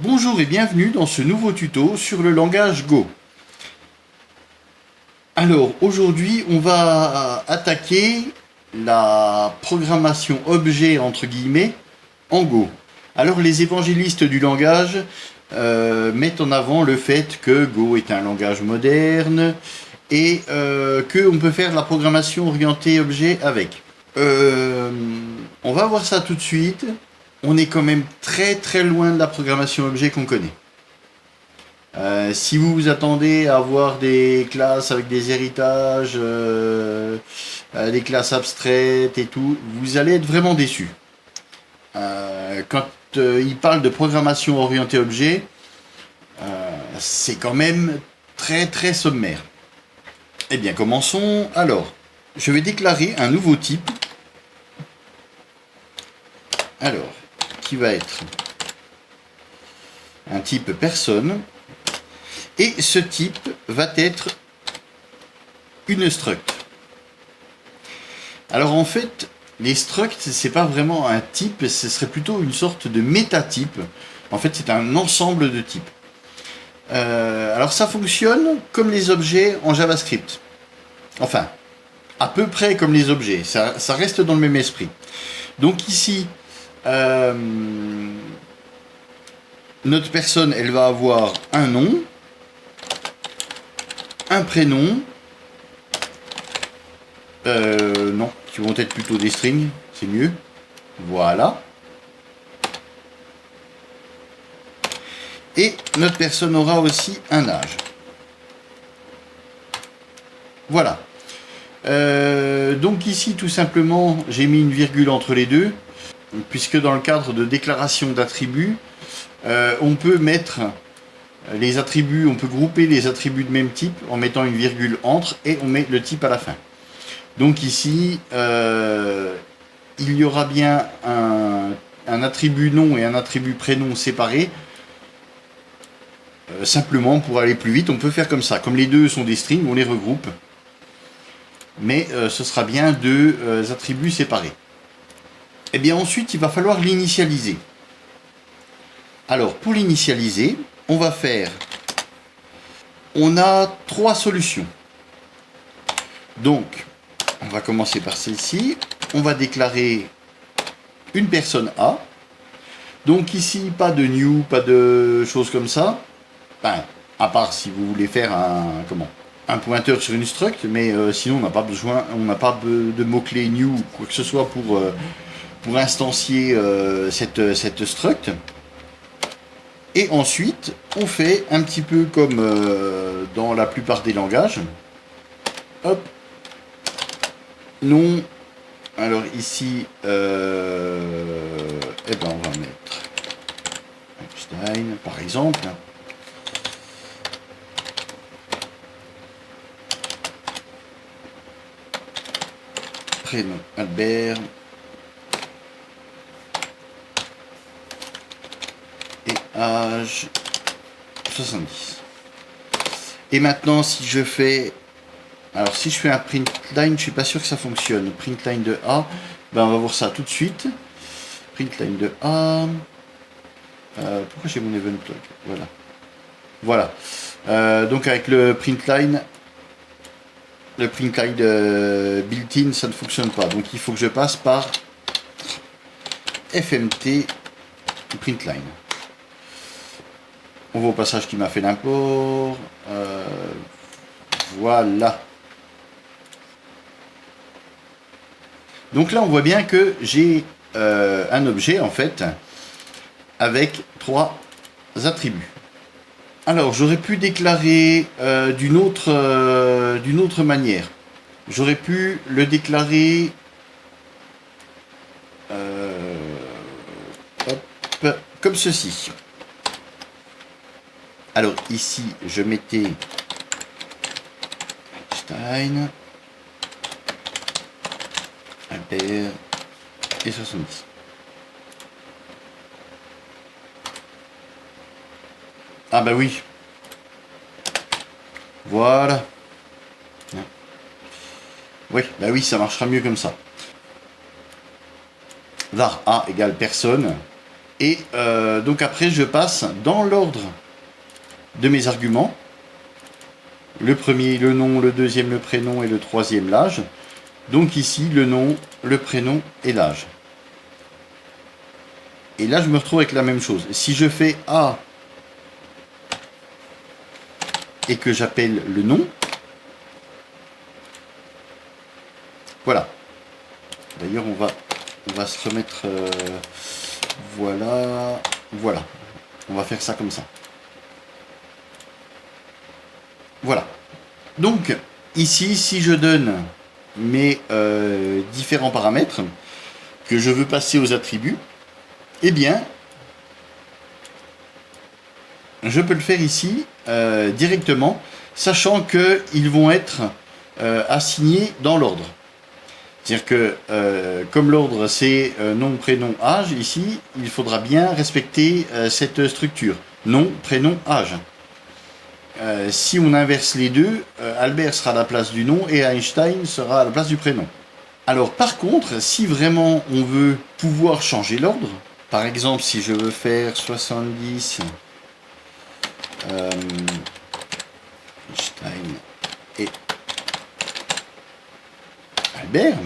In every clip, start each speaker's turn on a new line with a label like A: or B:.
A: Bonjour et bienvenue dans ce nouveau tuto sur le langage Go. Alors aujourd'hui on va attaquer la programmation objet entre guillemets en Go. Alors les évangélistes du langage mettent en avant le fait que Go est un langage moderne et qu'on peut faire de la programmation orientée objet avec. On va voir ça tout de suite. On est quand même très loin de la programmation objet qu'on connaît. Si vous vous attendez à avoir des classes avec des héritages, des classes abstraites et tout, vous allez être vraiment déçus. Quand il parle de programmation orientée objet, c'est quand même très sommaire. Eh bien, commençons. Alors, je vais déclarer un nouveau type. Alors, qui va être un type personne. Et ce type va être une struct. Alors en fait, les structs, c'est pas vraiment un type, ce serait plutôt une sorte de métatype. En fait, c'est un ensemble de types. Alors ça fonctionne comme les objets en JavaScript. Enfin, à peu près comme les objets. Ça reste dans le même esprit. Donc ici, notre personne, elle va avoir un nom, un prénom, non, qui vont être plutôt des strings, c'est mieux, voilà. Et notre personne aura aussi un âge. Voilà. Donc ici, tout simplement, j'ai mis une virgule entre les deux, puisque dans le cadre de déclaration d'attributs, on peut mettre les attributs, on peut grouper les attributs de même type en mettant une virgule entre et on met le type à la fin. Donc ici, il y aura bien un attribut nom et un attribut prénom séparés. Simplement, pour aller plus vite, on peut faire comme ça. Comme les deux sont des strings, on les regroupe. Mais ce sera bien deux attributs séparés. Et bien ensuite, il va falloir l'initialiser. Alors, pour l'initialiser, on va faire... On a trois solutions. Donc, on va commencer par celle-ci. On va déclarer une personne A. Donc ici, pas de new, pas de choses comme ça. Enfin, à part si vous voulez faire un pointeur sur une struct, mais sinon on n'a pas besoin, on n'a pas de mots-clés new ou quoi que ce soit pour instancier cette struct. Et ensuite, on fait un petit peu comme dans la plupart des langages. Hop. Nom. Alors ici, eh ben on va mettre Einstein, par exemple. Prénom Albert. Âge 70. Et maintenant, si je fais... Alors, si je fais un print line, je suis pas sûr que ça fonctionne. Print line de A, ben, on va voir ça tout de suite. Print line de A. Pourquoi j'ai mon event log? Voilà. Donc, avec le print line built-in, ça ne fonctionne pas. Donc, il faut que je passe par FMT print line. On voit au passage qui m'a fait l'import. Voilà. Donc là, on voit bien que j'ai un objet, en fait, avec trois attributs. Alors, j'aurais pu déclarer d'une autre manière. J'aurais pu le déclarer comme ceci. Alors ici, je mettais Einstein, Albert et 70. Ah bah oui. Voilà. Oui, bah oui, ça marchera mieux comme ça. Var A égale personne. Et donc après, je passe dans l'ordre de mes arguments. Le premier, le nom, le deuxième, le prénom et le troisième, l'âge. Donc ici, le nom, le prénom et l'âge. Et là, je me retrouve avec la même chose. Si je fais A et que j'appelle le nom, voilà. D'ailleurs, on va se remettre... voilà. Voilà. On va faire ça comme ça. Voilà. Donc, ici, si je donne mes différents paramètres que je veux passer aux attributs, eh bien, je peux le faire ici directement, sachant qu'ils vont être assignés dans l'ordre. C'est-à-dire que, comme l'ordre c'est nom, prénom, âge, ici, il faudra bien respecter cette structure. Nom, prénom, âge. Si on inverse les deux, Albert sera à la place du nom et Einstein sera à la place du prénom. Alors par contre, si vraiment on veut pouvoir changer l'ordre, par exemple si je veux faire 70 Einstein et Albert,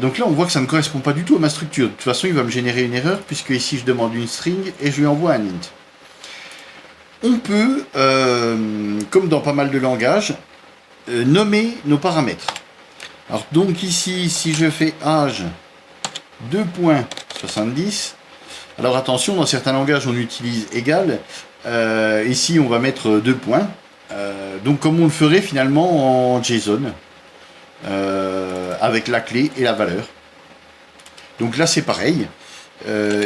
A: donc là on voit que ça ne correspond pas du tout à ma structure. De toute façon il va me générer une erreur puisque ici je demande une string et je lui envoie un int. On peut, comme dans pas mal de langages, nommer nos paramètres. Alors donc ici, si je fais âge 2.70, alors attention, dans certains langages on utilise égal, ici on va mettre 2 points, donc comme on le ferait finalement en JSON, avec la clé et la valeur. Donc là c'est pareil,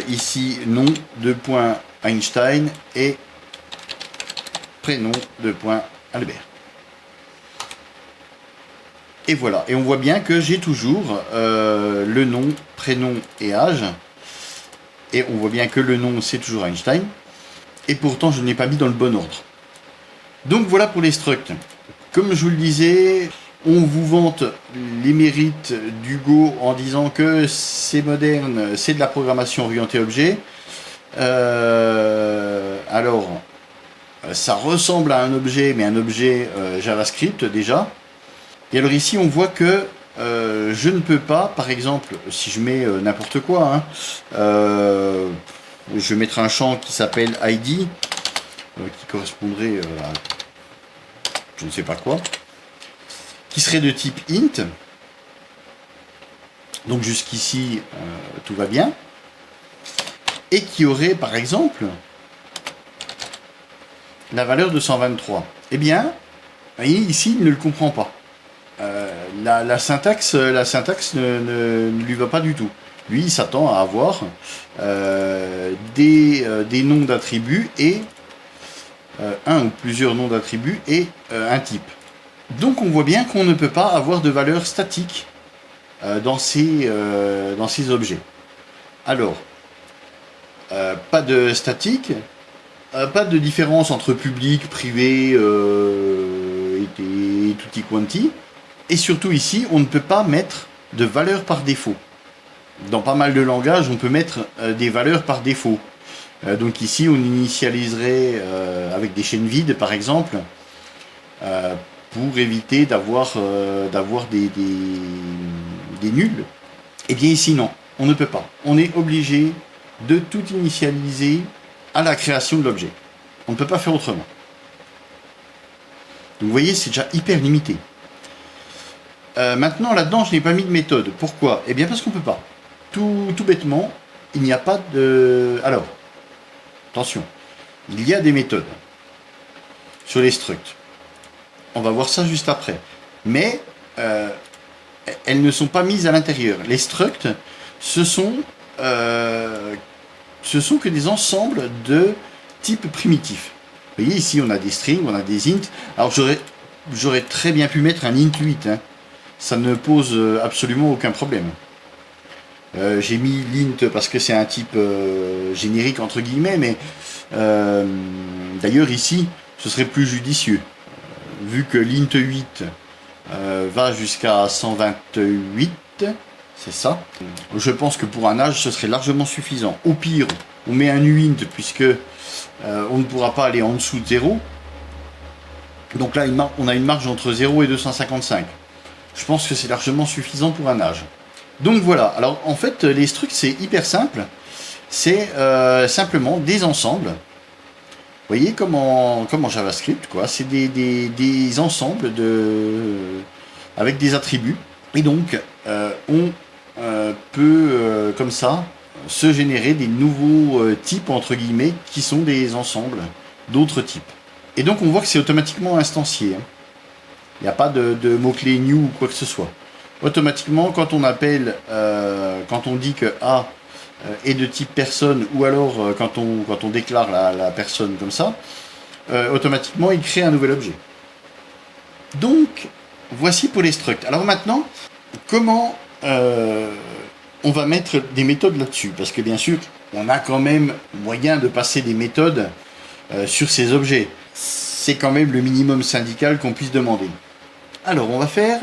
A: ici nom 2 points Einstein et prénom de point Albert. Et voilà, et on voit bien que j'ai toujours le nom, prénom et âge. Et on voit bien que le nom c'est toujours Einstein. Et pourtant je ne l'ai pas mis dans le bon ordre. Donc voilà pour les structs. Comme je vous le disais, on vous vante les mérites du Go en disant que c'est moderne, c'est de la programmation orientée objet. Alors, ça ressemble à un objet, mais un objet JavaScript déjà. Et alors ici, on voit que je ne peux pas, par exemple, si je mets n'importe quoi, hein, je vais mettre un champ qui s'appelle ID, qui correspondrait à je ne sais pas quoi, qui serait de type int. Donc jusqu'ici, tout va bien. Et qui aurait, par exemple, la valeur de 123. Eh bien, vous voyez, ici, il ne le comprend pas. La syntaxe ne lui va pas du tout. Lui, il s'attend à avoir des noms d'attributs et un ou plusieurs noms d'attributs et un type. Donc on voit bien qu'on ne peut pas avoir de valeur statique dans ces objets. Alors, pas de statique, pas de différence entre public, privé et tutti quanti. Et surtout ici, on ne peut pas mettre de valeur par défaut. Dans pas mal de langages, on peut mettre des valeurs par défaut. Donc ici, on initialiserait avec des chaînes vides, par exemple, pour éviter d'avoir des nuls. Et bien ici, non, on ne peut pas. On est obligé de tout initialiser à la création de l'objet. On ne peut pas faire autrement. Donc vous voyez, c'est déjà hyper limité. Maintenant, là-dedans, je n'ai pas mis de méthode. Pourquoi? Eh bien, parce qu'on ne peut pas. Tout bêtement, il n'y a pas de... Alors, attention, il y a des méthodes sur les structs. On va voir ça juste après. Mais, elles ne sont pas mises à l'intérieur. Les structs, ce sont que des ensembles de type primitif. Vous voyez, ici, on a des strings, on a des int. Alors, j'aurais très bien pu mettre un int 8, hein. Ça ne pose absolument aucun problème. J'ai mis l'int parce que c'est un type générique entre guillemets, mais d'ailleurs ici ce serait plus judicieux vu que l'int 8 va jusqu'à 128, c'est ça. Je pense que pour un âge, ce serait largement suffisant. Au pire, on met un uint puisque on ne pourra pas aller en dessous de 0. Donc là, on a une marge entre 0 et 255. Je pense que c'est largement suffisant pour un âge. Donc voilà, alors en fait, les structs, c'est hyper simple. C'est simplement des ensembles. Vous voyez, comme en JavaScript, quoi. C'est des ensembles avec des attributs. Et donc, on peut, comme ça, se générer des nouveaux types, entre guillemets, qui sont des ensembles d'autres types. Et donc, on voit que c'est automatiquement instancié. Hein. Il n'y a pas de mot-clé new ou quoi que ce soit. Automatiquement, quand on appelle, quand on dit que A est de type personne, ou alors quand on déclare la personne comme ça, automatiquement il crée un nouvel objet. Donc, voici pour les structs. Alors maintenant, comment on va mettre des méthodes là-dessus? Parce que bien sûr, on a quand même moyen de passer des méthodes sur ces objets. C'est quand même le minimum syndical qu'on puisse demander. Alors, on va faire,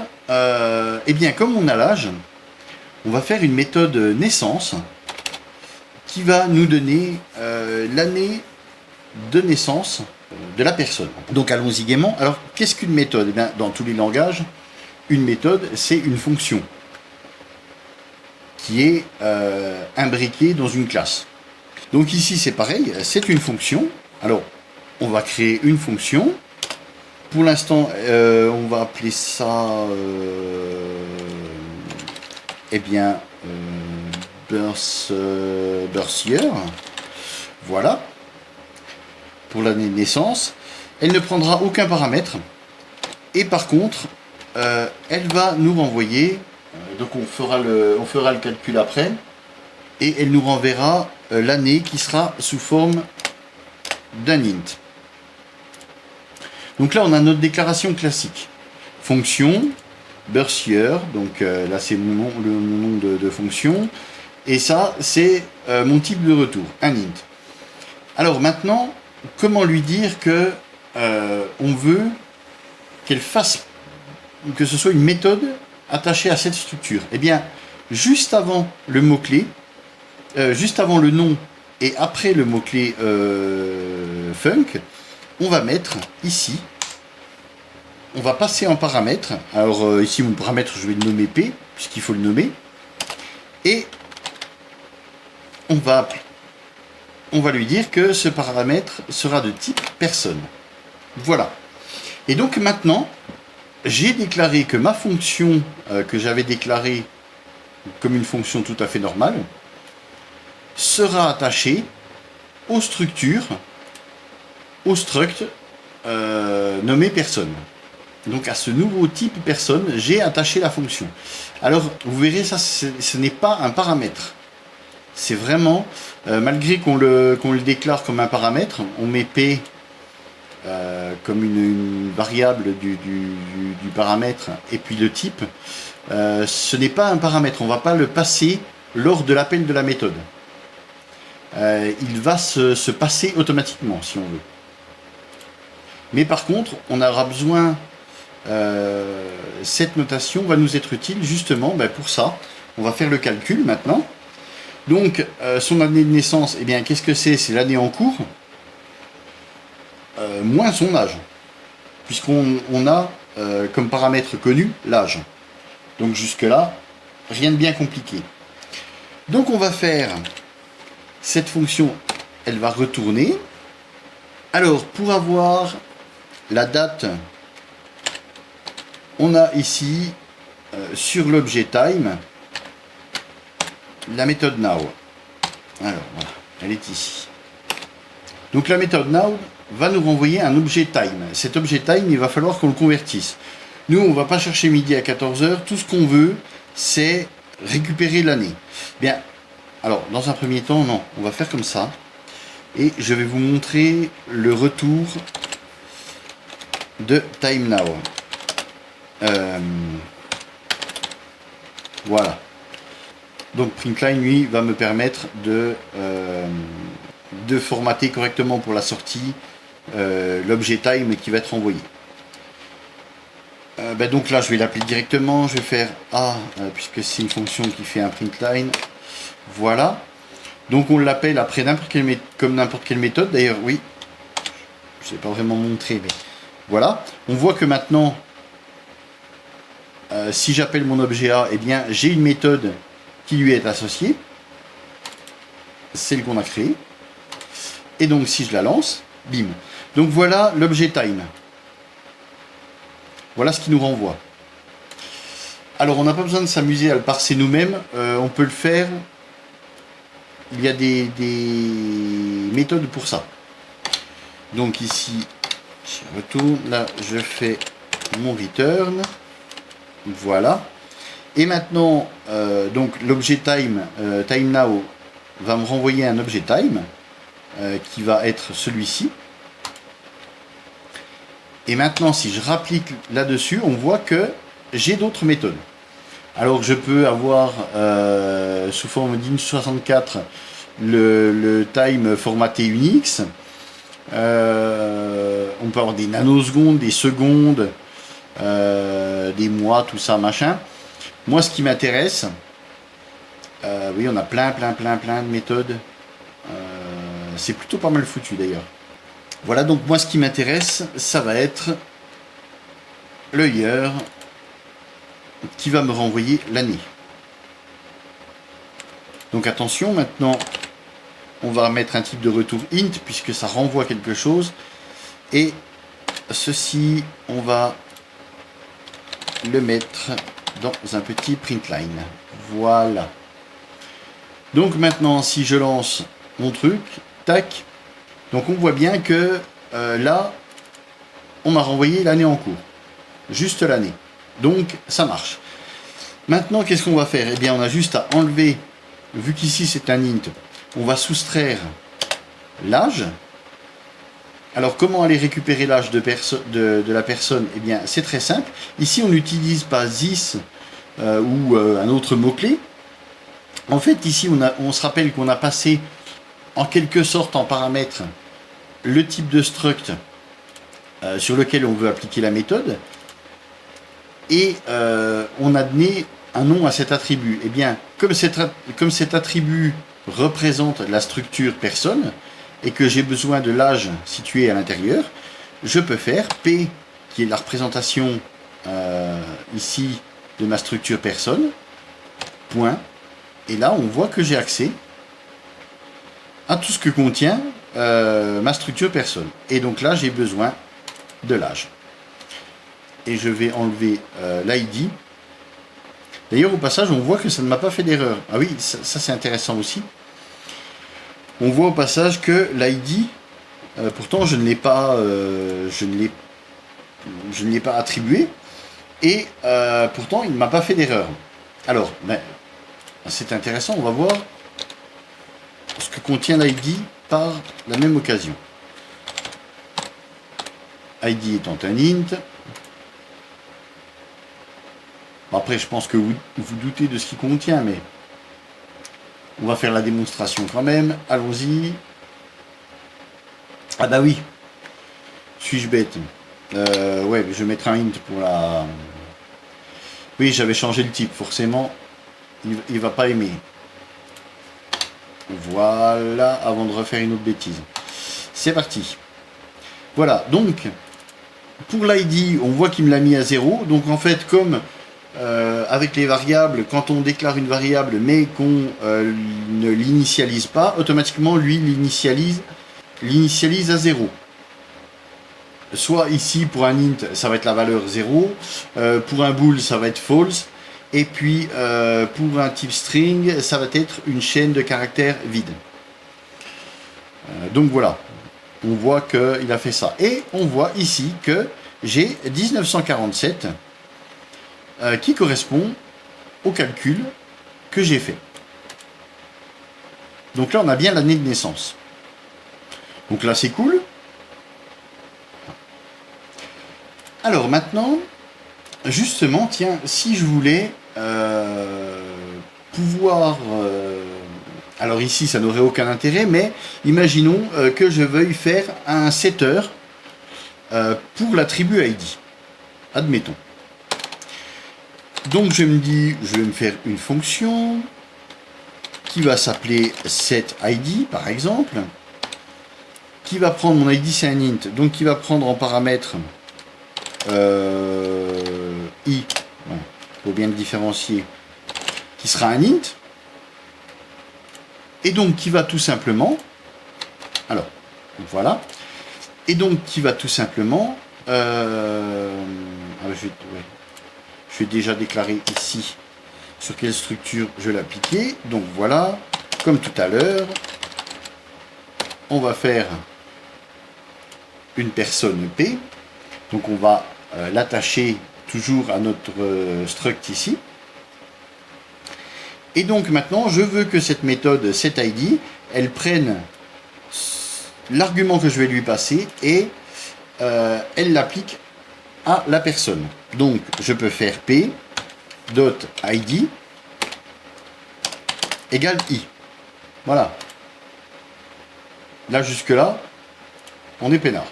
A: eh bien, comme on a l'âge, on va faire une méthode naissance qui va nous donner l'année de naissance de la personne. Donc, allons-y gaiement. Alors, qu'est-ce qu'une méthode? Eh bien, dans tous les langages, une méthode, c'est une fonction qui est imbriquée dans une classe. Donc ici, c'est pareil, c'est une fonction. Alors, on va créer une fonction. Pour l'instant, on va appeler ça, eh bien, birth year. Voilà. Pour l'année de naissance. Elle ne prendra aucun paramètre. Et par contre, elle va nous renvoyer, donc on fera le calcul après, et elle nous renverra l'année qui sera sous forme d'un int. Donc là, on a notre déclaration classique. Fonction, birth year, donc là c'est le nom de fonction, et ça c'est mon type de retour, un int. Alors maintenant, comment lui dire que on veut qu'elle fasse, que ce soit une méthode attachée à cette structure? Eh bien, juste avant le mot-clé, juste avant le nom et après le mot-clé func, on va mettre ici, on va passer en paramètre. Alors ici mon paramètre, je vais le nommer P, puisqu'il faut le nommer. Et on va lui dire que ce paramètre sera de type personne. Voilà. Et donc maintenant, j'ai déclaré que ma fonction que j'avais déclarée comme une fonction tout à fait normale sera attachée aux structures, au struct nommé personne. Donc à ce nouveau type personne, j'ai attaché la fonction. Alors vous verrez, ça ce n'est pas un paramètre. C'est vraiment, malgré qu'on le déclare comme un paramètre, on met P comme une variable du paramètre et puis le type, ce n'est pas un paramètre, on ne va pas le passer lors de l'appel de la méthode. Il va se passer automatiquement si on veut. Mais par contre, on aura besoin, cette notation va nous être utile justement pour ça. On va faire le calcul maintenant. Donc, son année de naissance, eh bien, qu'est-ce que c'est? C'est l'année en cours, moins son âge, puisqu'on a comme paramètre connu l'âge. Donc jusque-là, rien de bien compliqué. Donc on va faire cette fonction, elle va retourner. Alors, pour avoir la date, on a ici, sur l'objet time, la méthode now. Alors, voilà, elle est ici. Donc la méthode now va nous renvoyer un objet time. Cet objet time, il va falloir qu'on le convertisse. Nous, on ne va pas chercher midi à 14h. Tout ce qu'on veut, c'est récupérer l'année. Bien, alors, dans un premier temps, non. On va faire comme ça. Et je vais vous montrer le retour de time now. Voilà. Donc println, lui, va me permettre de formater correctement pour la sortie l'objet time qui va être envoyé. Ben donc là, je vais l'appeler directement. Je vais faire A, puisque c'est une fonction qui fait un print line. Voilà. Donc on l'appelle après comme n'importe quelle méthode. D'ailleurs, oui, je ne sais pas vraiment montrer, mais voilà. On voit que maintenant, si j'appelle mon objet A, eh bien, j'ai une méthode qui lui est associée. Celle qu'on a créée. Et donc, si je la lance, bim. Donc voilà l'objet time. Voilà ce qui nous renvoie. Alors, on n'a pas besoin de s'amuser à le parser nous-mêmes. On peut le faire. Il y a des méthodes pour ça. Donc ici, je retourne. Là, je fais mon return. Voilà. Et maintenant, donc l'objet time, time now, va me renvoyer un objet time qui va être celui-ci. Et maintenant, si je rapplique là-dessus, on voit que j'ai d'autres méthodes. Alors je peux avoir sous forme d'int64 le time formaté Unix. On peut avoir des nanosecondes, des secondes, des mois, tout ça, machin. Moi, ce qui m'intéresse, oui, on a plein de méthodes. C'est plutôt pas mal foutu d'ailleurs. Voilà, donc moi, ce qui m'intéresse, ça va être le year qui va me renvoyer l'année. Donc attention, maintenant, on va mettre un type de retour int puisque ça renvoie quelque chose. Et ceci, on va le mettre dans un petit print line. Voilà. Donc maintenant, si je lance mon truc, tac, donc on voit bien que là, on m'a renvoyé l'année en cours. Juste l'année. Donc ça marche. Maintenant, qu'est-ce qu'on va faire? Eh bien, on a juste à enlever, vu qu'ici c'est un int, on va soustraire l'âge. Alors, comment aller récupérer l'âge de la personne? Eh bien, c'est très simple. Ici, on n'utilise pas this ou un autre mot-clé. En fait, ici, on se rappelle qu'on a passé en quelque sorte en paramètre le type de struct sur lequel on veut appliquer la méthode. Et on a donné un nom à cet attribut. Eh bien, comme cet attribut représente la structure personne, et que j'ai besoin de l'âge situé à l'intérieur, je peux faire P, qui est la représentation ici de ma structure personne, point, et là on voit que j'ai accès à tout ce que contient ma structure personne. Et donc là j'ai besoin de l'âge. Et je vais enlever l'ID. D'ailleurs au passage on voit que ça ne m'a pas fait d'erreur. Ah oui, ça c'est intéressant aussi. On voit au passage que l'ID, pourtant je ne l'ai pas, je ne l'ai pas attribué, et pourtant il ne m'a pas fait d'erreur. Alors, ben, c'est intéressant, on va voir ce que contient l'ID par la même occasion. ID étant un int. Après, je pense que vous doutez de ce qu'il contient, mais on va faire la démonstration quand même. Allons-y. Ah bah oui. Suis-je bête? Ouais, je vais mettre un int pour la... Oui, j'avais changé le type, forcément. Il va pas aimer. Voilà, avant de refaire une autre bêtise. C'est parti. Voilà, donc, pour l'ID, on voit qu'il me l'a mis à 0. Donc en fait, comme... avec les variables, quand on déclare une variable mais qu'on ne l'initialise pas, automatiquement lui l'initialise à 0. Soit ici pour un int ça va être la valeur 0, pour un bool ça va être false, et puis pour un type string ça va être une chaîne de caractères vides. Donc voilà, on voit qu'il a fait ça. Et on voit ici que j'ai 1947 qui correspond au calcul que j'ai fait. Donc là, on a bien l'année de naissance. Donc là, c'est cool. Alors maintenant, justement, tiens, si je voulais pouvoir... alors ici, ça n'aurait aucun intérêt, mais imaginons que je veuille faire un setter pour l'attribut ID. Admettons. Donc je me dis, je vais me faire une fonction qui va s'appeler setID par exemple, qui va prendre mon ID, c'est un int, donc qui va prendre en paramètre i, bon, faut bien le différencier, qui sera un int, et donc qui va tout simplement, alors voilà, et donc qui va tout simplement, je vais déjà déclarer ici sur quelle structure je vais l'appliquer. Donc voilà, comme tout à l'heure, on va faire une personne P. Donc on va l'attacher toujours à notre struct ici. Et donc maintenant, je veux que cette méthode setID, elle prenne l'argument que je vais lui passer et elle l'applique à la personne. Donc je peux faire p dot id égale i. Voilà. Là jusque là, on est peinard.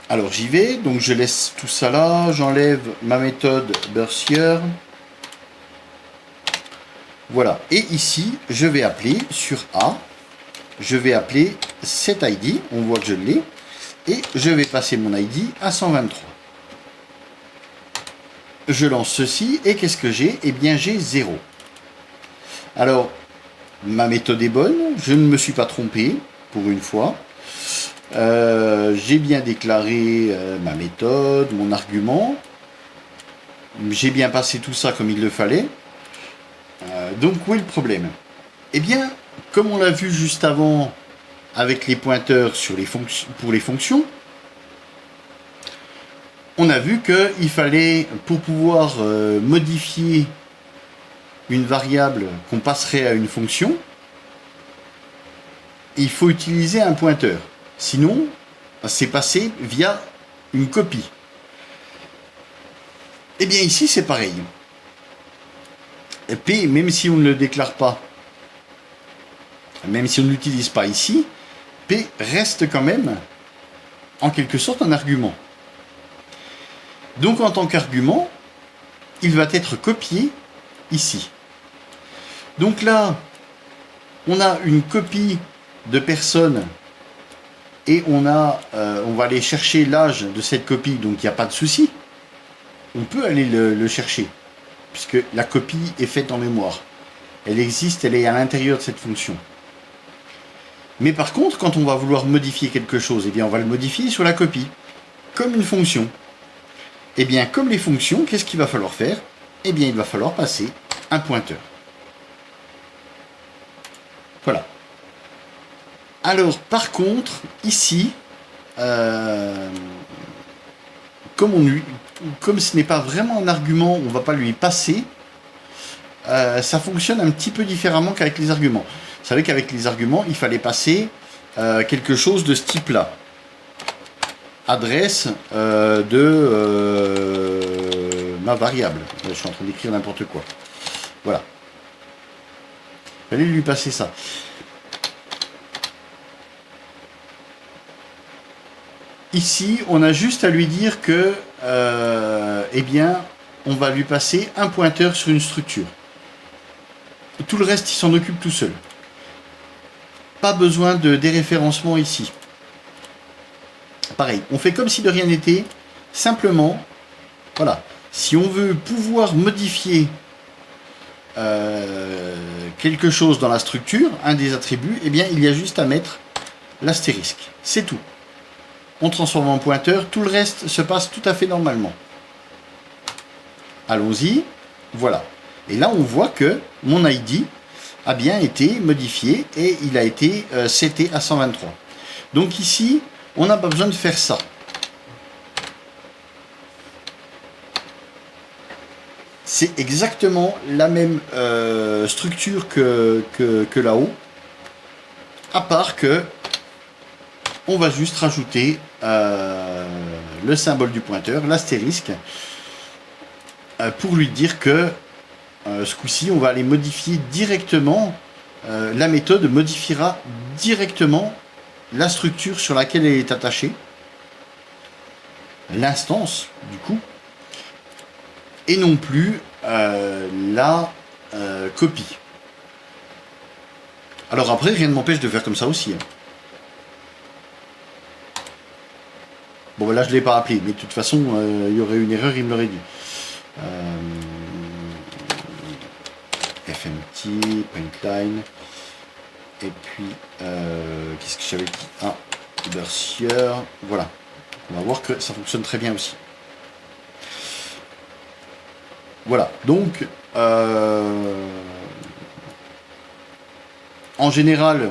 A: Alors j'y vais, donc je laisse tout ça là, j'enlève ma méthode Bursier. Voilà, et ici, je vais appeler sur A, je vais appeler setID, on voit que je l'ai, et je vais passer mon ID à 123. Je lance ceci, et qu'est-ce que j'ai? Eh bien j'ai 0. Alors, ma méthode est bonne, je ne me suis pas trompé, pour une fois. J'ai bien déclaré ma méthode, mon argument. J'ai bien passé tout ça comme il le fallait. Donc où est le problème? Eh bien, comme on l'a vu juste avant avec les pointeurs sur les pour les fonctions, on a vu qu'il fallait, pour pouvoir modifier une variable qu'on passerait à une fonction, il faut utiliser un pointeur. Sinon, c'est passé via une copie. Eh bien ici, c'est pareil. P, même si on ne le déclare pas, même si on ne l'utilise pas ici, P reste quand même, en quelque sorte, un argument. Donc en tant qu'argument, il va être copié ici. Donc là, on a une copie de personne et on va aller chercher l'âge de cette copie, donc il n'y a pas de souci. On peut aller le chercher, puisque la copie est faite en mémoire. Elle existe, elle est à l'intérieur de cette fonction. Mais par contre, quand on va vouloir modifier quelque chose, eh bien on va le modifier sur la copie, comme une fonction. Eh bien, comme les fonctions, qu'est-ce qu'il va falloir faire? Eh bien, il va falloir passer un pointeur. Voilà. Alors, par contre, ici, comme ce n'est pas vraiment un argument, on ne va pas lui passer, ça fonctionne un petit peu différemment qu'avec les arguments. Vous savez qu'avec les arguments, il fallait passer quelque chose de ce type-là. Adresse de ma variable. Je suis en train d'écrire n'importe quoi. Voilà. Il fallait lui passer ça. Ici, on a juste à lui dire que, eh bien, on va lui passer un pointeur sur une structure. Tout le reste, il s'en occupe tout seul. Pas besoin de déréférencement ici. Pareil, on fait comme si de rien n'était. Simplement, voilà. Si on veut pouvoir modifier quelque chose dans la structure, un des attributs, eh bien, il y a juste à mettre l'astérisque. C'est tout. On transforme en pointeur, tout le reste se passe tout à fait normalement. Allons-y, voilà. Et là, on voit que mon ID a bien été modifié et il a été seté à 123. Donc ici, on n'a pas besoin de faire ça. C'est exactement la même structure que là-haut, à part que on va juste rajouter le symbole du pointeur, l'astérisque, pour lui dire que ce coup-ci, on va aller modifier directement, la méthode modifiera directement la structure sur laquelle elle est attachée. l'instance, du coup, et non plus la copie. Alors après, rien ne m'empêche de faire comme ça aussi. Hein. Bon, là, je ne l'ai pas appelé, mais de toute façon, il y aurait une erreur, il me l'aurait dit. FMT, printline, et puis, qu'est-ce que j'avais dit? Ah, Bercier, voilà. On va voir que ça fonctionne très bien aussi. Voilà, donc, en général,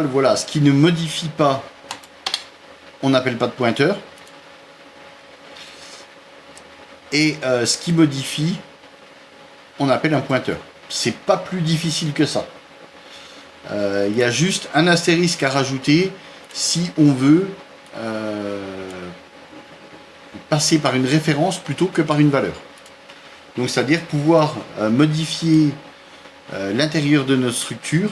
A: voilà, ce qui ne modifie pas, on n'appelle pas de pointeur. Et ce qui modifie, on appelle un pointeur. C'est pas plus difficile que ça. Il y a juste un astérisque à rajouter si on veut passer par une référence plutôt que par une valeur. Donc c'est-à-dire pouvoir modifier l'intérieur de notre structure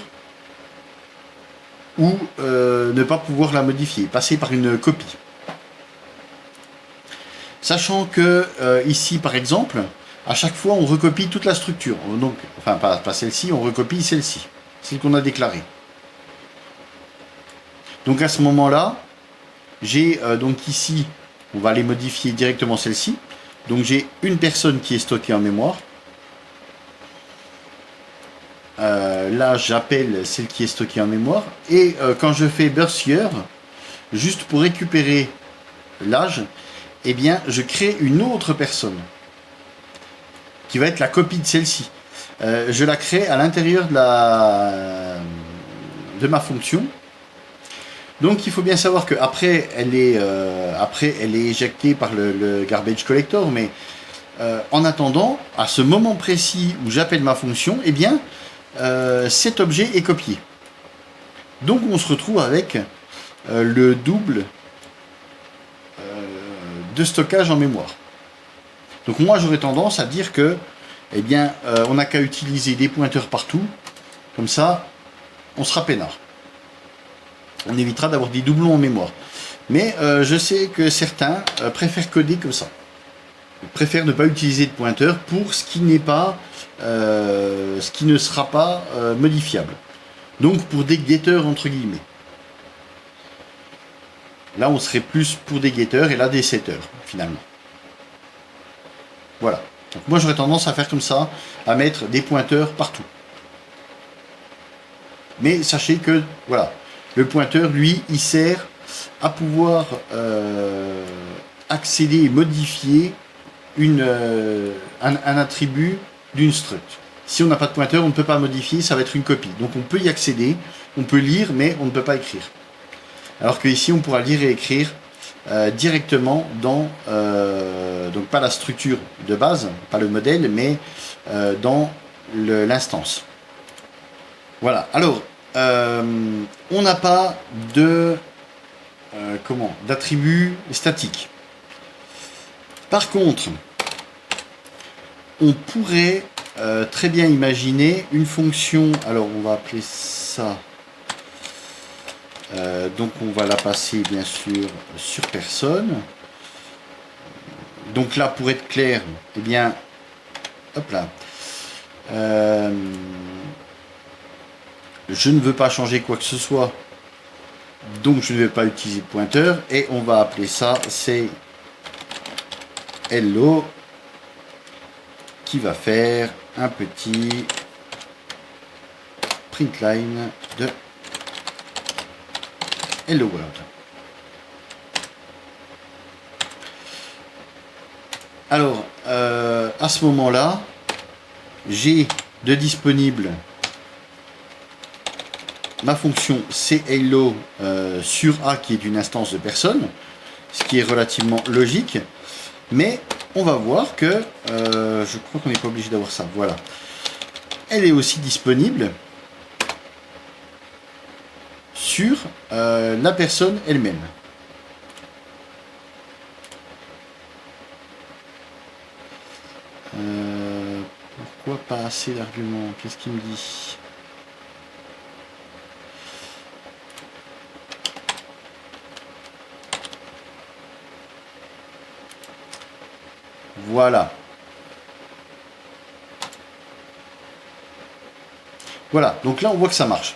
A: ou ne pas pouvoir la modifier, passer par une copie. Sachant que ici par exemple, à chaque fois on recopie toute la structure. Donc, enfin pas celle-ci, on recopie celle-ci, celle qu'on a déclarée. Donc à ce moment-là, j'ai donc ici, on va aller modifier directement celle-ci. Donc j'ai une personne qui est stockée en mémoire. Là j'appelle celle qui est stockée en mémoire. Et quand je fais Bercier, juste pour récupérer l'âge, eh bien je crée une autre personne qui va être la copie de celle-ci. Je la crée à l'intérieur de ma fonction. Donc il faut bien savoir qu'après elle est éjectée par le garbage collector, mais en attendant, à ce moment précis où j'appelle ma fonction, eh bien cet objet est copié. Donc on se retrouve avec le double de stockage en mémoire. Donc moi j'aurais tendance à dire que eh bien on n'a qu'à utiliser des pointeurs partout, comme ça on sera peinard. On évitera d'avoir des doublons en mémoire. Mais je sais que certains préfèrent coder comme ça. Ils préfèrent ne pas utiliser de pointeur pour ce qui n'est pas, ce qui ne sera pas modifiable. Donc pour des getters entre guillemets. Là on serait plus pour des getters et là des setters finalement. Voilà. Donc moi j'aurais tendance à faire comme ça, à mettre des pointeurs partout. Mais sachez que voilà. Le pointeur, lui, il sert à pouvoir accéder et modifier un attribut d'une struct. Si on n'a pas de pointeur, on ne peut pas modifier, ça va être une copie. Donc on peut y accéder, on peut lire, mais on ne peut pas écrire. Alors que ici, on pourra lire et écrire directement dans, donc pas la structure de base, pas le modèle, mais dans l'instance. Voilà. Alors, on n'a pas de d'attributs statiques. Par contre, on pourrait très bien imaginer une fonction. Alors, on va appeler ça. Donc, on va la passer bien sûr sur personne. Donc là, pour être clair, eh bien, hop là. Je ne veux pas changer quoi que ce soit, donc je ne vais pas utiliser de pointeur, et on va appeler ça, c'est hello, qui va faire un petit printline de hello world. Alors, à ce moment-là, j'ai de disponible ma fonction cHello sur A qui est une instance de personne, ce qui est relativement logique, mais on va voir que je crois qu'on n'est pas obligé d'avoir ça. Voilà, elle est aussi disponible sur la personne elle-même. Pourquoi pas assez d'arguments? Qu'est-ce qu'il me dit? Voilà. Voilà, donc là on voit que ça marche.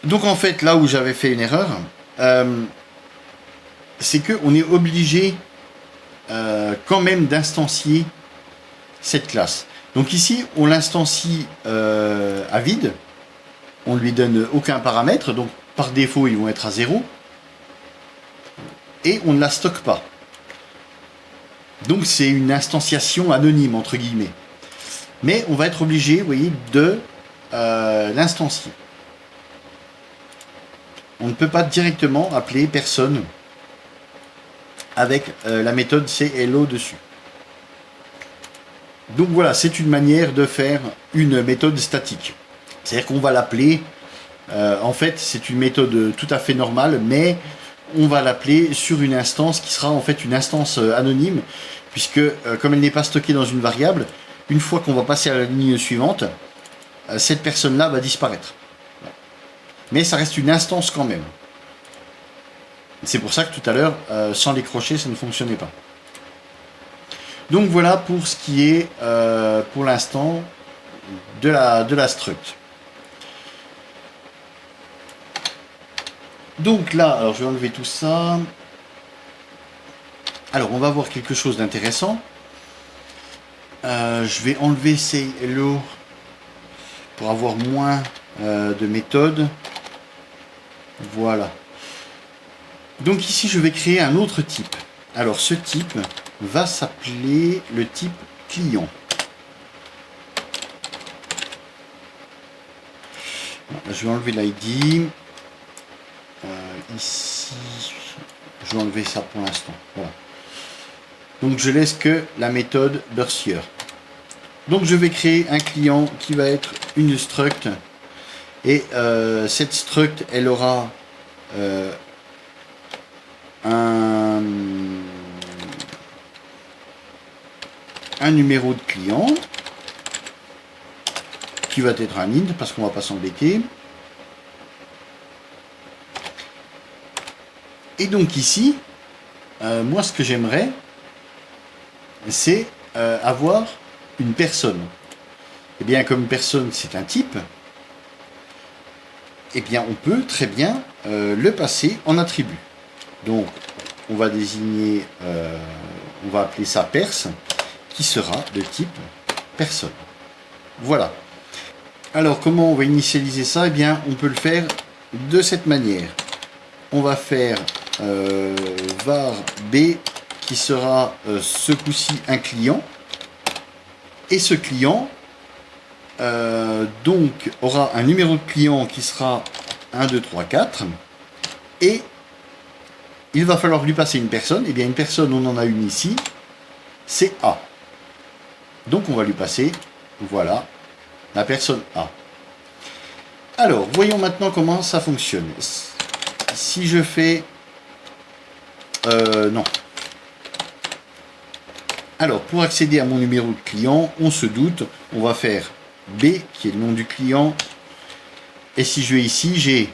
A: Donc en fait, là où j'avais fait une erreur, c'est qu'on est obligé quand même d'instancier cette classe. Donc ici, on l'instancie à vide, on lui donne aucun paramètre, donc par défaut ils vont être à 0, et on ne la stocke pas. Donc c'est une instantiation anonyme, entre guillemets. Mais on va être obligé, vous voyez, de l'instancier. On ne peut pas directement appeler personne avec la méthode CLO dessus. Donc voilà, c'est une manière de faire une méthode statique. C'est-à-dire qu'on va l'appeler, en fait c'est une méthode tout à fait normale, mais on va l'appeler sur une instance qui sera en fait une instance anonyme, puisque comme elle n'est pas stockée dans une variable, une fois qu'on va passer à la ligne suivante, cette personne-là va disparaître. Mais ça reste une instance quand même. C'est pour ça que tout à l'heure, sans les crochets, ça ne fonctionnait pas. Donc voilà pour ce qui est, pour l'instant, de la struct. Donc là, alors je vais enlever tout ça. Alors on va voir quelque chose d'intéressant. Je vais enlever ces hello pour avoir moins de méthodes. Voilà. Donc ici je vais créer un autre type. Alors ce type va s'appeler le type client. Je vais enlever l'ID. Ici, je vais enlever ça pour l'instant. Voilà. Donc je laisse que la méthode Bursier. Donc je vais créer un client qui va être une struct. Et cette struct, elle aura un numéro de client qui va être un int parce qu'on va pas s'embêter. Et donc ici, moi ce que j'aimerais, c'est avoir une personne. Et bien comme personne c'est un type, et bien on peut très bien le passer en attribut. Donc on va désigner, on va appeler ça pers, qui sera de type personne. Voilà. Alors comment on va initialiser ça? Eh bien on peut le faire de cette manière. On va faire var b qui sera ce coup-ci un client, et ce client donc aura un numéro de client qui sera 1, 2, 3, 4, et il va falloir lui passer une personne. Et bien une personne, on en a une ici, c'est A. Donc on va lui passer, voilà, la personne A. Alors voyons maintenant comment ça fonctionne. Si je fais non. Alors, pour accéder à mon numéro de client, on se doute, on va faire B, qui est le nom du client. Et si je vais ici, j'ai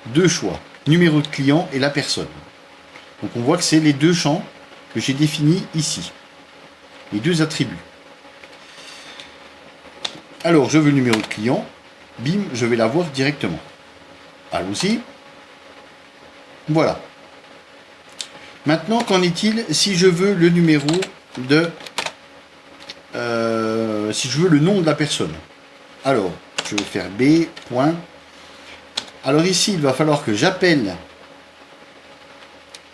A: deux choix, numéro de client et la personne. Donc on voit que c'est les deux champs que j'ai définis ici, les deux attributs. Alors, je veux le numéro de client, bim, je vais l'avoir directement. Allons-y. Voilà. Maintenant, qu'en est-il si je veux le numéro de... si je veux le nom de la personne? Alors, je vais faire B, point. Alors ici, il va falloir que j'appelle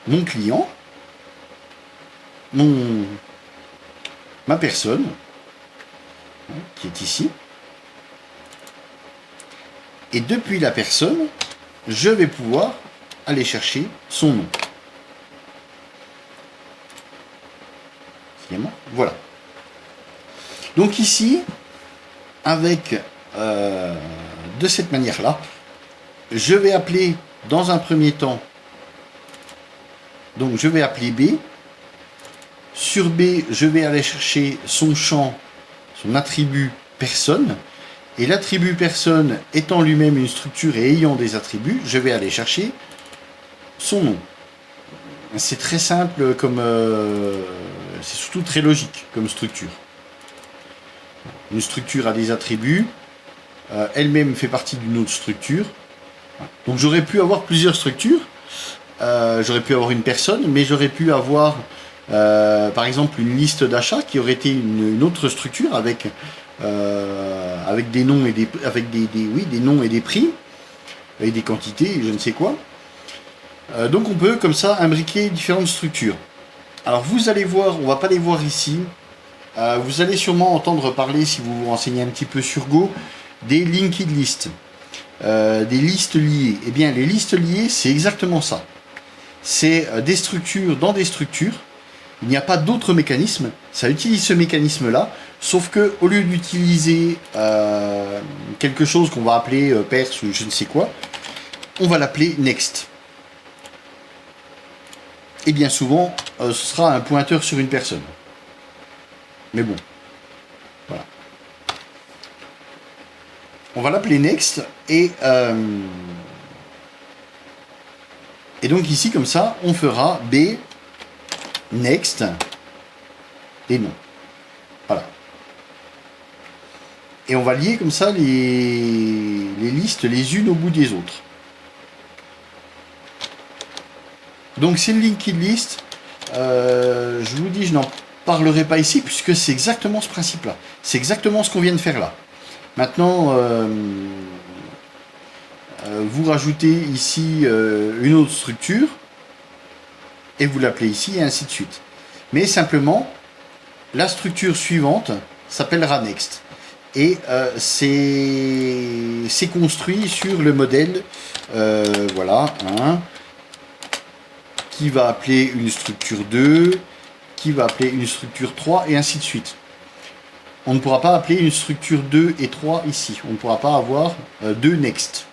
A: mon client, ma personne, qui est ici. Et depuis la personne, je vais pouvoir aller chercher son nom. Voilà. Donc ici, avec de cette manière-là, je vais appeler dans un premier temps, donc je vais appeler B. Sur B, je vais aller chercher son champ, son attribut personne. Et l'attribut personne étant lui-même une structure et ayant des attributs, je vais aller chercher son nom. C'est très simple comme c'est surtout très logique comme structure. Une structure a des attributs, elle-même fait partie d'une autre structure. Donc j'aurais pu avoir plusieurs structures, j'aurais pu avoir une personne, mais j'aurais pu avoir par exemple une liste d'achats qui aurait été une autre structure avec des noms et des noms et des prix et des quantités, je ne sais quoi. Donc on peut comme ça imbriquer différentes structures. Alors vous allez voir, on va pas les voir ici. Vous allez sûrement entendre parler, si vous vous renseignez un petit peu sur Go, des linked lists, des listes liées. Eh bien, les listes liées, c'est exactement ça. C'est des structures dans des structures. Il n'y a pas d'autre mécanisme. Ça utilise ce mécanisme-là, sauf que au lieu d'utiliser quelque chose qu'on va appeler perse ou je ne sais quoi, on va l'appeler next. Et bien souvent, ce sera un pointeur sur une personne. Mais bon, voilà. On va l'appeler next et donc ici comme ça, on fera B next des noms. Voilà. Et on va lier comme ça les listes les unes au bout des autres. Donc c'est une linked list. Je vous dis, je n'en parlerai pas ici puisque c'est exactement ce principe-là. C'est exactement ce qu'on vient de faire là. Maintenant, vous rajoutez ici une autre structure et vous l'appelez ici et ainsi de suite. Mais simplement, la structure suivante s'appellera next. Et c'est construit sur le modèle, voilà, qui va appeler une structure 2, qui va appeler une structure 3, et ainsi de suite. On ne pourra pas appeler une structure 2 et 3 ici. On ne pourra pas avoir 2 next.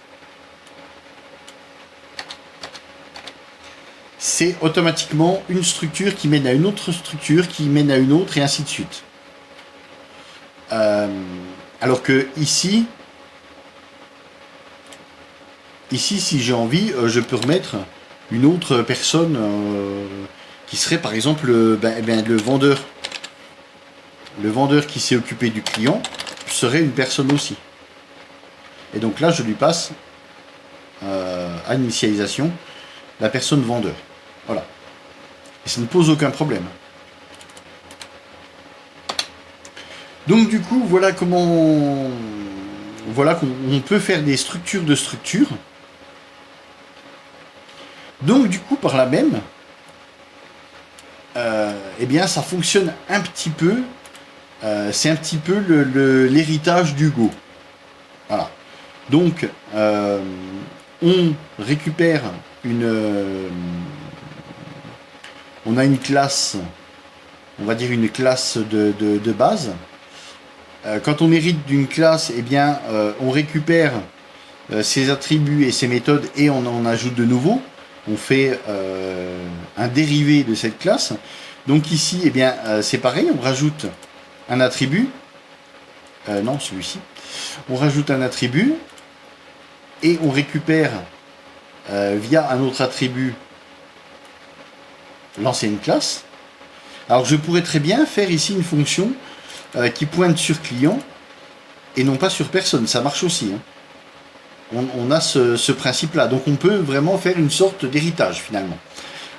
A: C'est automatiquement une structure qui mène à une autre structure, qui mène à une autre, et ainsi de suite. Alors que ici, si j'ai envie, je peux remettre une autre personne qui serait par exemple le vendeur. Le vendeur qui s'est occupé du client serait une personne aussi. Et donc là, je lui passe à l'initialisation la personne vendeur. Voilà. Et ça ne pose aucun problème. Donc du coup, voilà comment qu'on peut faire des structures de structures. Donc du coup, par là même, eh bien, ça fonctionne un petit peu. C'est un petit peu l'héritage du Go. Voilà. Donc, on récupère on a une classe, on va dire une classe de base. Quand on hérite d'une classe, eh bien, on récupère ses attributs et ses méthodes et on en ajoute de nouveaux. On fait un dérivé de cette classe. Donc ici, eh bien, c'est pareil, on rajoute un attribut. Non, celui-ci. On rajoute un attribut et on récupère via un autre attribut l'ancienne classe. Alors je pourrais très bien faire ici une fonction qui pointe sur client et non pas sur personne. Ça marche aussi. Hein. On a ce principe-là. Donc on peut vraiment faire une sorte d'héritage finalement.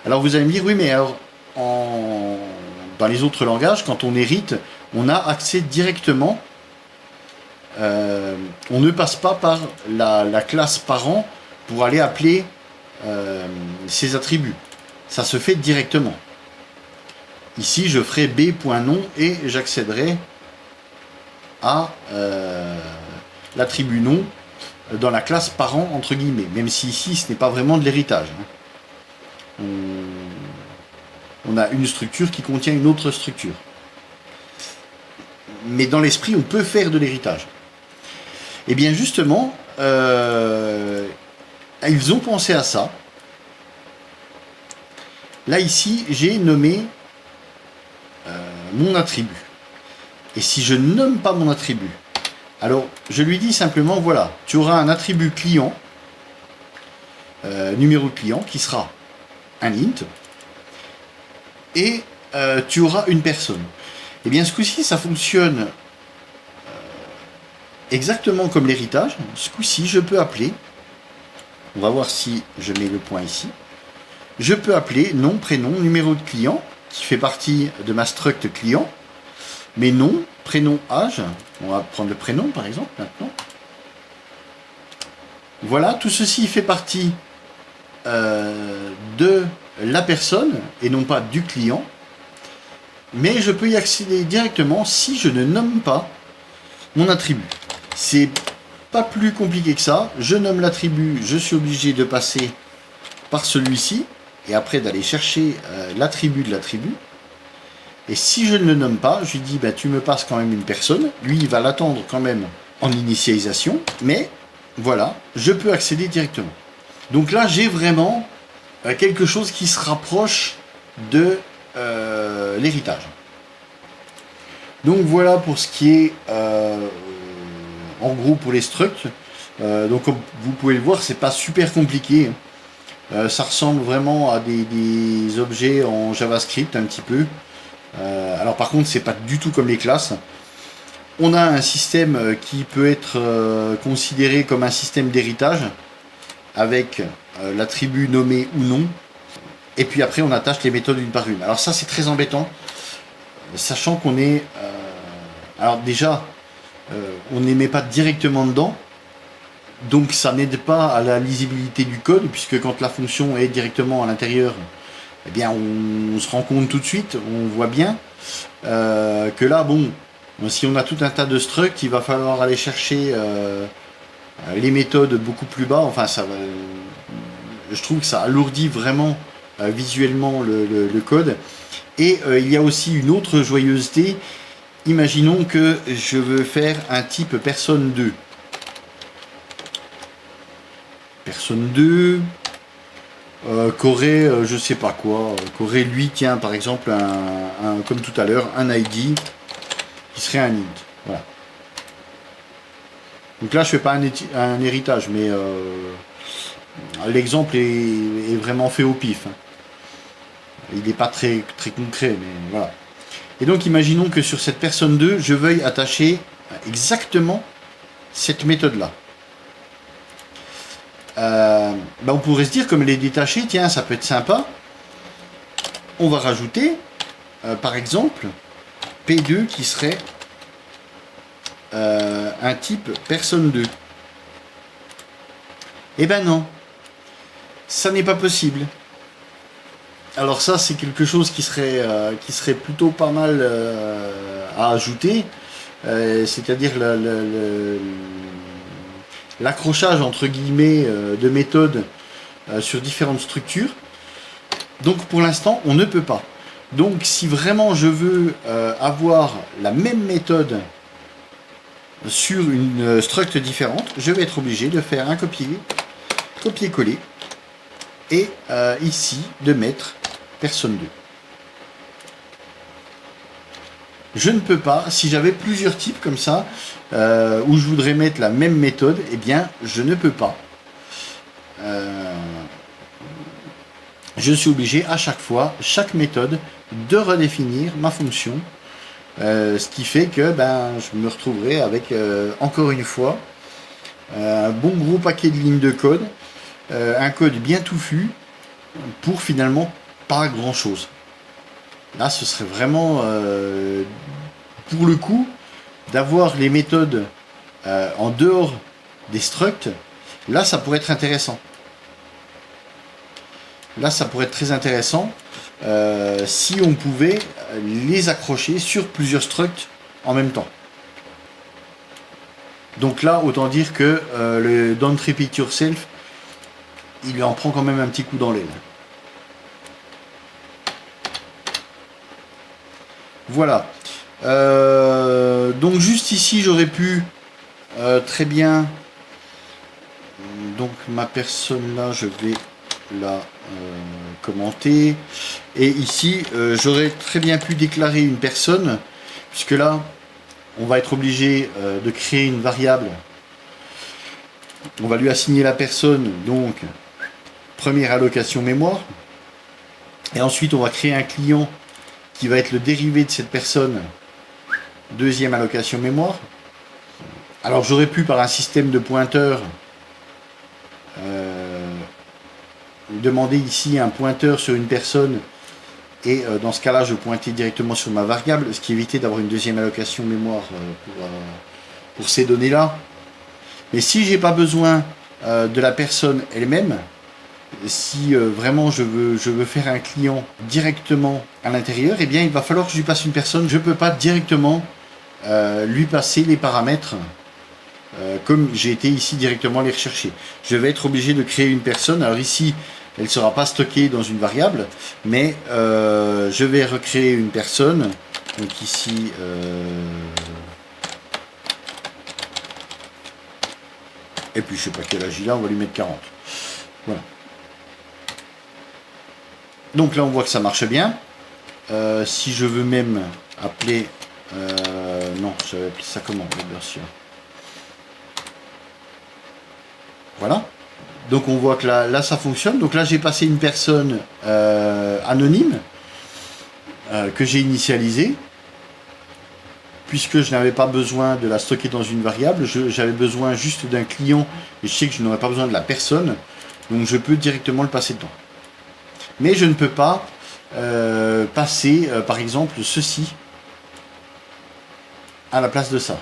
A: Alors vous allez me dire, oui, mais alors dans les autres langages, quand on hérite, on a accès directement. On ne passe pas par la classe parent pour aller appeler ses attributs. Ça se fait directement. Ici, je ferai b.nom et j'accéderai à l'attribut nom dans la classe parent, entre guillemets. Même si ici, ce n'est pas vraiment de l'héritage. Hein. On a une structure qui contient une autre structure. Mais dans l'esprit, on peut faire de l'héritage. Et bien justement, ils ont pensé à ça. Là, ici, j'ai nommé mon attribut. Et si je ne nomme pas mon attribut, alors je lui dis simplement, voilà, tu auras un attribut client, numéro de client, qui sera un int, et tu auras une personne. Et bien ce coup-ci, ça fonctionne exactement comme l'héritage. Ce coup-ci, je peux appeler, on va voir si je mets le point ici, je peux appeler nom, prénom, numéro de client, qui fait partie de ma struct client, mes noms, prénom, âge, on va prendre le prénom par exemple maintenant. Voilà, tout ceci fait partie de la personne et non pas du client, mais je peux y accéder directement si je ne nomme pas mon attribut. C'est pas plus compliqué que ça, je nomme l'attribut, je suis obligé de passer par celui-ci et après d'aller chercher l'attribut de l'attribut. Et si je ne le nomme pas, je lui dis bah, tu me passes quand même une personne, lui il va l'attendre quand même en initialisation, mais voilà, je peux accéder directement. Donc là j'ai vraiment quelque chose qui se rapproche de l'héritage. Donc voilà pour ce qui est en gros pour les structs. Donc comme vous pouvez le voir, c'est pas super compliqué. Ça ressemble vraiment à des objets en JavaScript un petit peu. Alors par contre c'est pas du tout comme les classes. On a un système qui peut être considéré comme un système d'héritage avec l'attribut nommé ou non. Et puis après on attache les méthodes une par une. Alors ça c'est très embêtant, sachant qu'on est... alors déjà, on n'émet pas directement dedans, donc ça n'aide pas à la lisibilité du code, puisque quand la fonction est directement à l'intérieur, eh bien on se rend compte tout de suite, on voit bien que là, bon, si on a tout un tas de structs, il va falloir aller chercher les méthodes beaucoup plus bas. Enfin, ça va, je trouve que ça alourdit vraiment visuellement le code. Et il y a aussi une autre joyeuseté. Imaginons que je veux faire un type personne 2. Personne 2, qu'aurait, je sais pas quoi, qu'aurait lui, tiens, par exemple, comme tout à l'heure, un ID qui serait un int. Voilà. Donc là, je fais pas un héritage, mais l'exemple est vraiment fait au pif. Il n'est pas très concret, mais voilà. Et donc, imaginons que sur cette personne 2, je veuille attacher exactement cette méthode-là. On pourrait se dire, comme elle est détachée, tiens, ça peut être sympa. On va rajouter, par exemple, P2 qui serait un type personne 2. Eh ben non, ça n'est pas possible. Alors ça, c'est quelque chose qui serait plutôt pas mal à ajouter, c'est-à-dire l'accrochage entre guillemets de méthodes sur différentes structures. Donc pour l'instant, on ne peut pas. Donc si vraiment je veux avoir la même méthode sur une struct différente, je vais être obligé de faire un copier-coller et ici de mettre personne 2. Je ne peux pas, si j'avais plusieurs types comme ça, où je voudrais mettre la même méthode, eh bien je ne peux pas. Je suis obligé à chaque fois, chaque méthode, de redéfinir ma fonction, ce qui fait que je me retrouverai avec, encore une fois, un bon gros paquet de lignes de code, un code bien touffu, pour finalement pas grand chose. Là ce serait vraiment pour le coup d'avoir les méthodes en dehors des structs. Là ça pourrait être intéressant. Là ça pourrait être très intéressant si on pouvait les accrocher sur plusieurs structs en même temps. Donc là autant dire que le don't repeat yourself, il en prend quand même un petit coup dans l'aile. Voilà. Donc juste ici, j'aurais pu très bien... Donc ma personne là, je vais la commenter. Et ici, j'aurais très bien pu déclarer une personne, puisque là, on va être obligé de créer une variable. On va lui assigner la personne, donc première allocation mémoire. Et ensuite, on va créer un client qui va être le dérivé de cette personne, deuxième allocation mémoire. Alors j'aurais pu par un système de pointeur demander ici un pointeur sur une personne et dans ce cas-là je pointais directement sur ma variable, ce qui évitait d'avoir une deuxième allocation mémoire pour ces données-là. Mais si j'ai pas besoin de la personne elle-même, si vraiment je veux faire un client directement à l'intérieur, eh bien il va falloir que je lui passe une personne. Je ne peux pas directement lui passer les paramètres comme j'ai été ici directement les rechercher. Je vais être obligé de créer une personne. Alors ici, elle ne sera pas stockée dans une variable, mais je vais recréer une personne. Donc ici, et puis je sais pas quel âge il a, on va lui mettre 40. Voilà. Donc là on voit que ça marche bien. Si je veux même appeler... non, j'avais appelé ça comment, bien sûr. Voilà. Donc on voit que là ça fonctionne. Donc là j'ai passé une personne anonyme que j'ai initialisée. Puisque je n'avais pas besoin de la stocker dans une variable, j'avais besoin juste d'un client et je sais que je n'aurais pas besoin de la personne, donc je peux directement le passer dedans. Mais je ne peux pas passer par exemple ceci à la place de ça.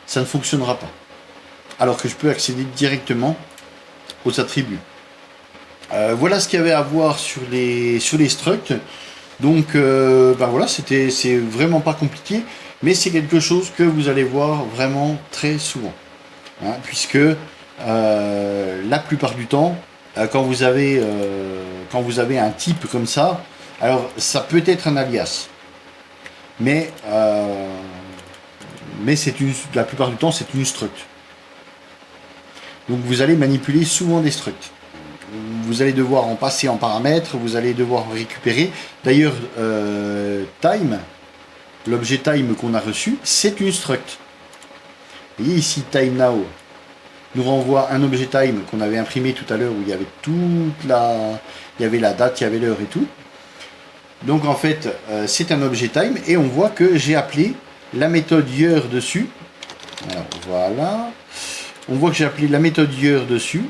A: Ça ne fonctionnera pas. Alors que je peux accéder directement aux attributs. Voilà ce qu'il y avait à voir sur les structs. Donc ben voilà, c'est vraiment pas compliqué, mais c'est quelque chose que vous allez voir vraiment très souvent. Hein, puisque la plupart du temps, quand vous avez un type comme ça, alors ça peut être un alias, mais la plupart du temps c'est une struct. Donc vous allez manipuler souvent des structs. Vous allez devoir en passer en paramètres, vous allez devoir en récupérer. D'ailleurs, time, l'objet time qu'on a reçu, c'est une struct. Vous voyez ici, time now nous renvoie un objet time qu'on avait imprimé tout à l'heure où il y avait il y avait la date, il y avait l'heure et tout. Donc en fait, c'est un objet time et on voit que j'ai appelé la méthode year dessus. Alors voilà. On voit que j'ai appelé la méthode year dessus.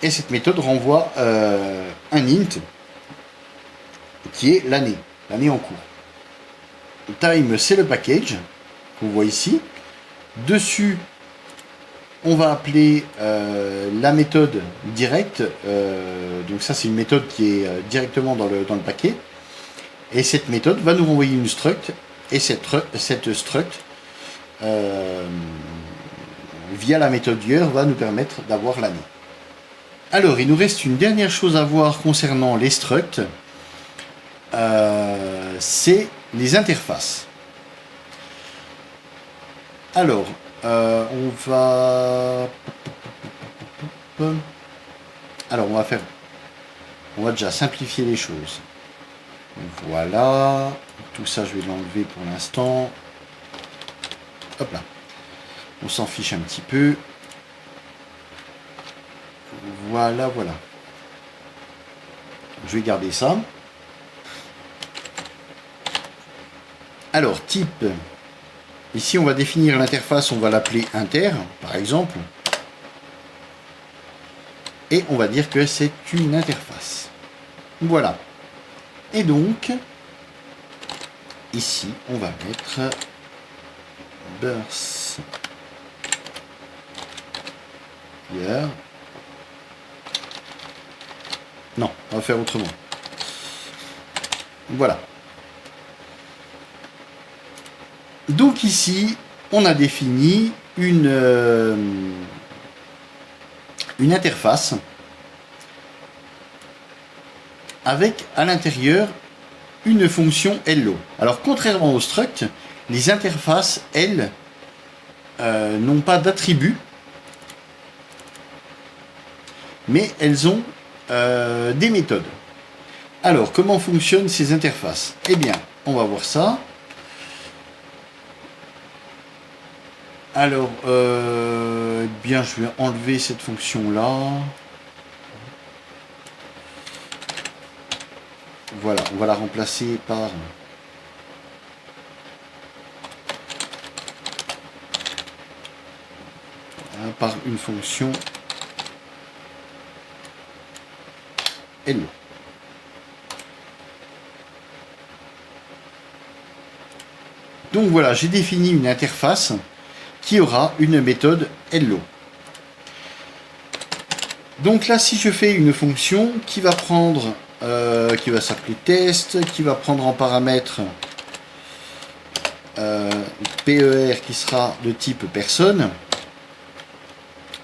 A: Et cette méthode renvoie un int qui est l'année en cours. Time, c'est le package qu'on voit ici. Dessus, on va appeler la méthode direct. Donc ça, c'est une méthode qui est directement dans le paquet. Et cette méthode va nous renvoyer une struct. Et cette struct, via la méthode year, va nous permettre d'avoir l'année. Alors, il nous reste une dernière chose à voir concernant les structs, c'est les interfaces. Alors, on va déjà simplifier les choses. Voilà, tout ça je vais l'enlever pour l'instant. Hop là, on s'en fiche un petit peu. Voilà. Je vais garder ça. Alors, type. Ici, on va définir l'interface, on va l'appeler inter, par exemple. Et on va dire que c'est une interface. Voilà. Et donc, ici, on va mettre birth year. Non, on va faire autrement. Voilà. Donc ici, on a défini une interface avec à l'intérieur une fonction hello. Alors contrairement au struct, les interfaces, elles, n'ont pas d'attributs, mais elles ont des méthodes. Alors, comment fonctionnent ces interfaces? Eh bien, on va voir ça. Alors, bien, je vais enlever cette fonction-là. Voilà, on va la remplacer par une fonction hello. Donc voilà, j'ai défini une interface qui aura une méthode hello. Donc là, si je fais une fonction qui va prendre, qui va s'appeler test, qui va prendre en paramètre PER qui sera de type personne,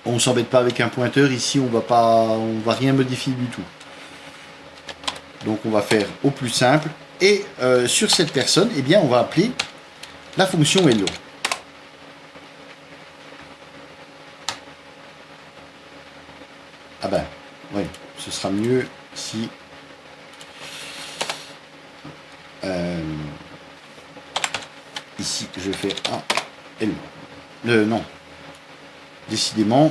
A: on s'embête pas avec un pointeur, ici on va rien modifier du tout. Donc on va faire au plus simple, et sur cette personne, eh bien on va appeler la fonction hello. Ah ben, oui, ce sera mieux si ici je fais un hello. Non, décidément,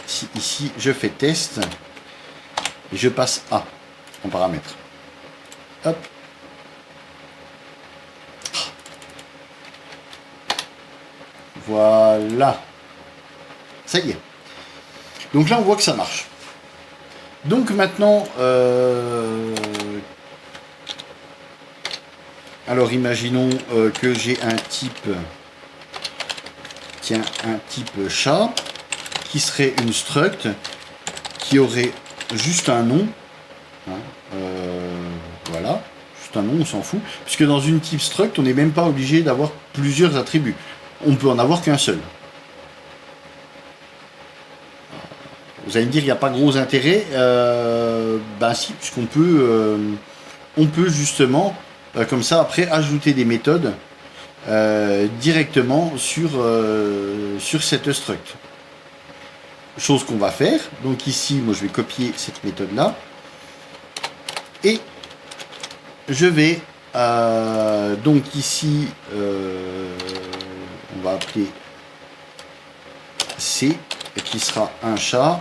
A: si ici je fais test et je passe A en paramètre. Hop. Voilà. Ça y est. Donc là, on voit que ça marche. Donc maintenant, alors imaginons que j'ai un type, tiens, un type chat, qui serait une struct, qui aurait juste un nom. Hein, voilà, juste un nom, on s'en fout. Puisque dans une type struct, on n'est même pas obligé d'avoir plusieurs attributs. On peut en avoir qu'un seul. Vous allez me dire, il n'y a pas gros intérêt. Ben si, puisqu'on peut, on peut justement, comme ça, après, ajouter des méthodes directement sur cette struct. Chose qu'on va faire. Donc ici, moi, je vais copier cette méthode-là. Et je vais, donc ici, on va appeler C, qui sera un chat.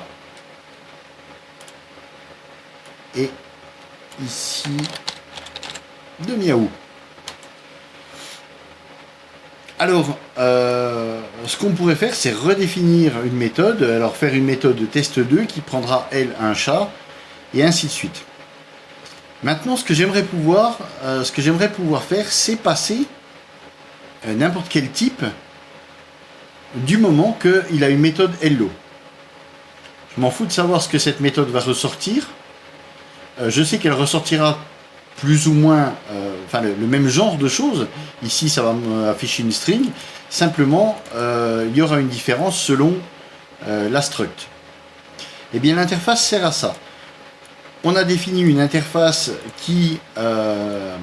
A: Et ici, de miaou. Alors, ce qu'on pourrait faire, c'est redéfinir une méthode. Alors, faire une méthode test2 qui prendra, elle, un chat, et ainsi de suite. Maintenant, ce que j'aimerais pouvoir faire, c'est passer n'importe quel type du moment qu'il a une méthode hello. Je m'en fous de savoir ce que cette méthode va ressortir. Je sais qu'elle ressortira plus ou moins le même genre de choses. Ici, ça va m'afficher une string. Simplement, il y aura une différence selon la struct. Eh bien, l'interface sert à ça. On a défini une interface qui a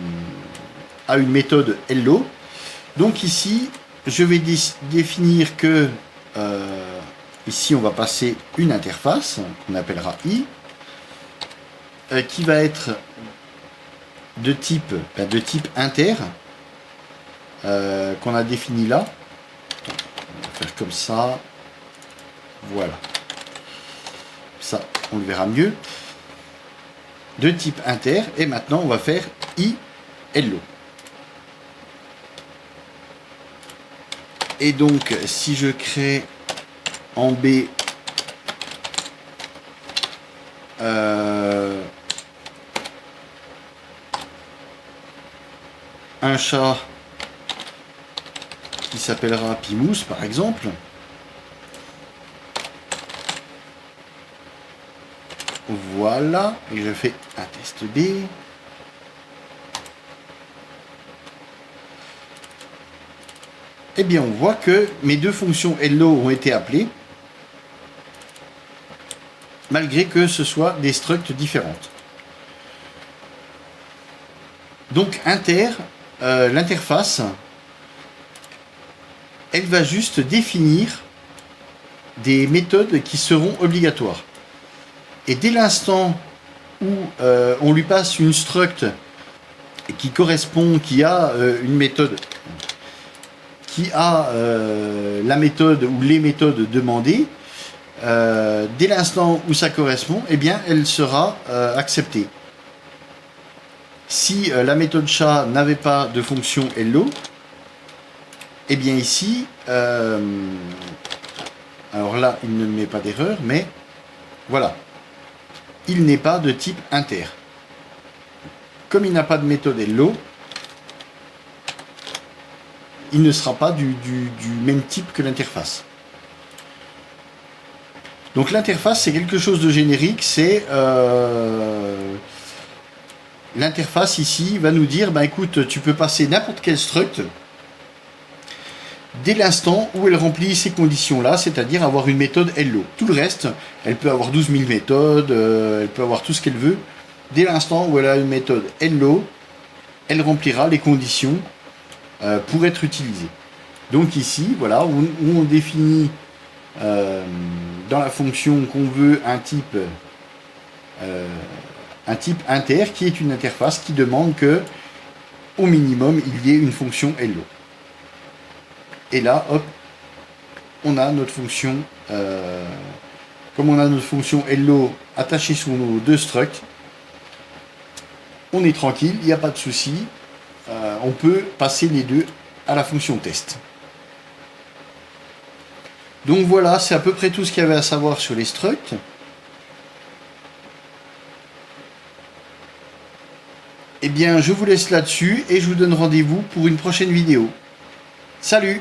A: une méthode hello. Donc ici, je vais définir que ici, on va passer une interface qu'on appellera i, qui va être de type inter, qu'on a défini là. On va faire comme ça. Voilà. Ça, on le verra mieux. De type inter. Et maintenant, on va faire i hello. Et donc, si je crée en B un chat qui s'appellera Pimousse, par exemple. Voilà, et je fais un test B. Eh bien, on voit que mes deux fonctions hello ont été appelées, malgré que ce soit des structs différentes. Donc, l'interface, elle va juste définir des méthodes qui seront obligatoires. Et dès l'instant où on lui passe une struct qui correspond, qui a une méthode, qui a la méthode ou les méthodes demandées, dès l'instant où ça correspond, eh bien, elle sera acceptée. si la méthode chat n'avait pas de fonction hello, et bien ici, alors là, il ne met pas d'erreur, mais voilà, il n'est pas de type inter. Comme il n'a pas de méthode hello, il ne sera pas du même type que l'interface. Donc l'interface, c'est quelque chose de générique, c'est l'interface ici va nous dire, bah écoute, tu peux passer n'importe quel struct dès l'instant où elle remplit ces conditions-là, c'est-à-dire avoir une méthode hello. Tout le reste, elle peut avoir 12 000 méthodes, elle peut avoir tout ce qu'elle veut. Dès l'instant où elle a une méthode hello, elle remplira les conditions pour être utilisée. Donc ici, voilà, où on définit dans la fonction qu'on veut un type inter qui est une interface qui demande que au minimum il y ait une fonction hello. Et là, hop, on a notre fonction, comme on a notre fonction hello attachée sur nos deux structs, on est tranquille, il n'y a pas de souci, on peut passer les deux à la fonction test. Donc voilà, c'est à peu près tout ce qu'il y avait à savoir sur les structs. Eh bien, je vous laisse là-dessus et je vous donne rendez-vous pour une prochaine vidéo. Salut!